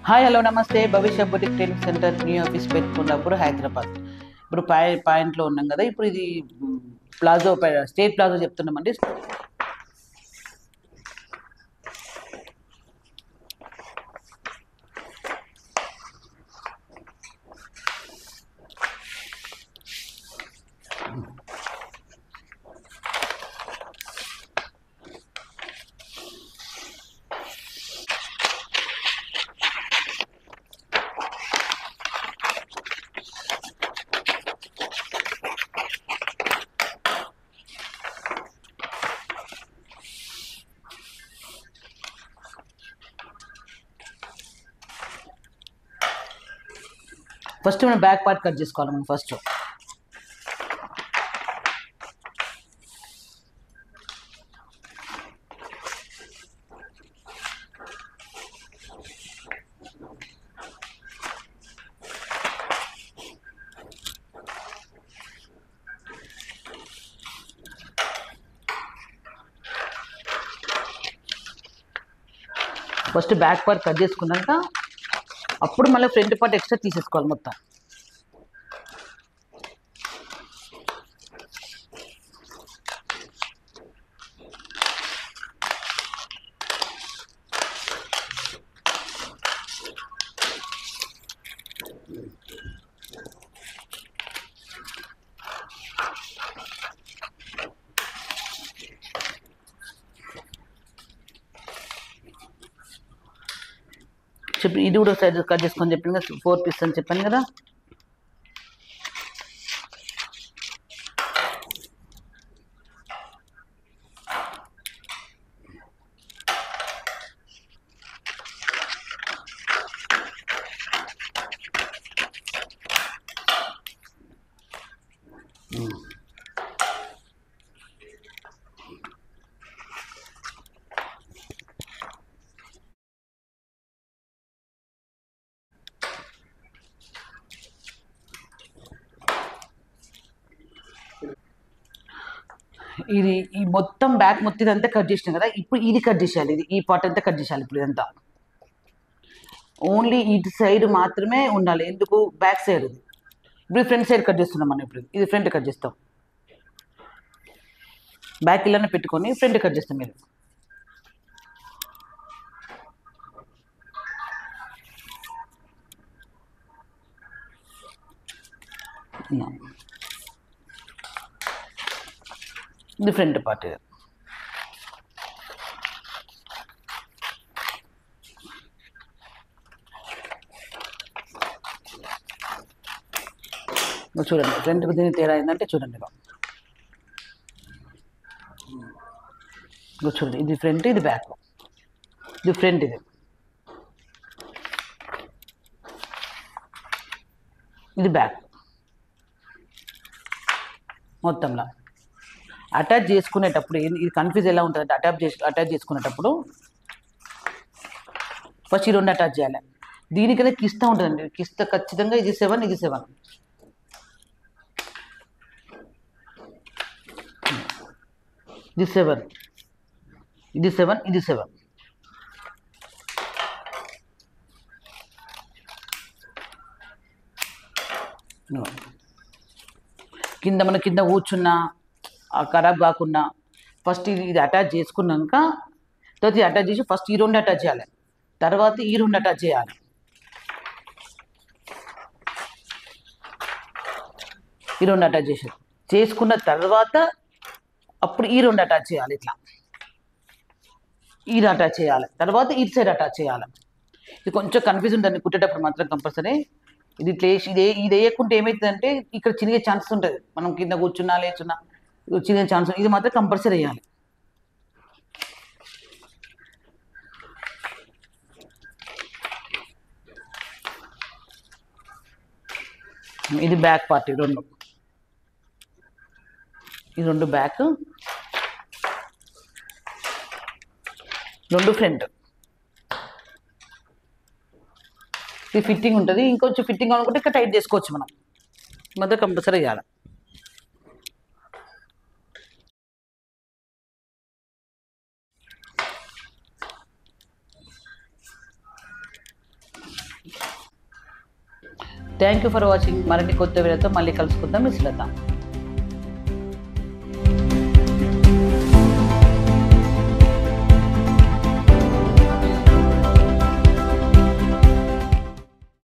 Hi hello నమస్తే భవిష్య boutique training centre new office పెట్టుకున్నప్పుడు హైదరాబాద్. ఇప్పుడు పాయింట్లో ఉన్నాం కదా. ఇప్పుడు ఇది ప్లాజో స్టేట్ ప్లాజో చెప్తున్నామండి. ఫస్ట్ మనం బ్యాక్ పార్ట్ కట్ చేసుకోవాలి. మనం ఫస్ట్ బ్యాక్ పార్ట్ కట్ చేసుకున్నాక అప్పుడు మళ్ళీ ఫ్రంట్ పార్ట్ ఎక్స్ట్రా తీసేసుకోవాలి మొత్తం. చెప్పి ఇది కూడా సైడ్ కట్ చేసుకొని చెప్పాను కదా, 4 పీస్ అని చెప్పాను కదా. ఇది ఈ మొత్తం బ్యాక్ మొత్తం ఇదంతా కట్ చేసినాం కదా. ఇప్పుడు ఇది కట్ చేసేయాలి. ఇది ఈ పార్ట్ అంతా కట్ చేసేయాలి. ఇప్పుడు ఇదంతా ఓన్లీ ఇటు సైడ్ మాత్రమే ఉండాలి. ఎందుకు? Back side. ఇప్పుడు ఫ్రంట్ సైడ్ కట్ చేస్తున్నాం మనం. ఇప్పుడు ఇది ఫ్రంట్ కట్ చేస్తాం. బ్యాక్ ఇలానే పెట్టుకొని ఫ్రంట్ కట్ చేస్తాం. మీరు ఇది ఫ్రంట్ పార్ట్. చూడండి ఫ్రంట్కి దీనికి తేడా ఏంటంటే చూడండి. చూడండి, ఇది ఫ్రంట్, ఇది బ్యాక్. ఇది ఫ్రంట్, ఇది బ్యాక్. మొత్తంలో అటాచ్ చేసుకునేటప్పుడు ఇది కన్ఫ్యూజ్ ఎలా ఉంటుంది అంటే అటాచ్ చేసుకునేటప్పుడు ఫస్ట్ ఈ రెండు అటాచ్ చేయాలి. దీనికైనా కిస్తా ఉంటుందండి. కిస్తా ఖచ్చితంగా ఇది 7, ఇది 7. ఇది 7, ఇది 7, ఇది 7. మన కింద కూర్చున్నా ఖరాబ్ కాకుండా ఫస్ట్ ఇది అటాచ్ చేసుకున్నాక తర్వాత ఇది అటాచ్ చేసి ఫస్ట్ ఈ రెండు అటాచ్ చేయాలి. తర్వాత ఈ రెండు అటాచ్ చేయాలి. ఈ రెండు అటాచ్ చేసుకున్న తర్వాత అప్పుడు ఈ రెండు అటాచ్ చేయాలి. ఇట్లా ఇది అటాచ్ చేయాలి. తర్వాత ఇటు సైడ్ అటాచ్ చేయాలి. ఇది కొంచెం కన్ఫ్యూజ్ ఉంటుంది కుట్టేటప్పుడు మాత్రం. కంపల్సరీ ఇది ఇట్లా ఇది వేయకుంటే ఏమవుతుందంటే ఇక్కడ చినిగే ఛాన్సెస్ ఉంటుంది. మనం కింద కూర్చున్నా లేచున్నా చినిగే ఛాన్స్. ఇది మాత్రం కంపల్సరీ వేయాలి. ఇది బ్యాక్ పార్ట్. ఈ రెండు బ్యాక్, రెండు ఫ్రంట్. ఇది ఫిట్టింగ్ ఉంటుంది. ఇంకొంచెం ఫిట్టింగ్ అనుకుంటే ఇక్కడ టైట్ చేసుకోవచ్చు. మనం మధ్య కంపల్సరీ చేయాలి. Thank you for watching. మరిన్ని కొత్త వీడియోతో మళ్ళీ కలుసుకుందాం. మిస్ లత.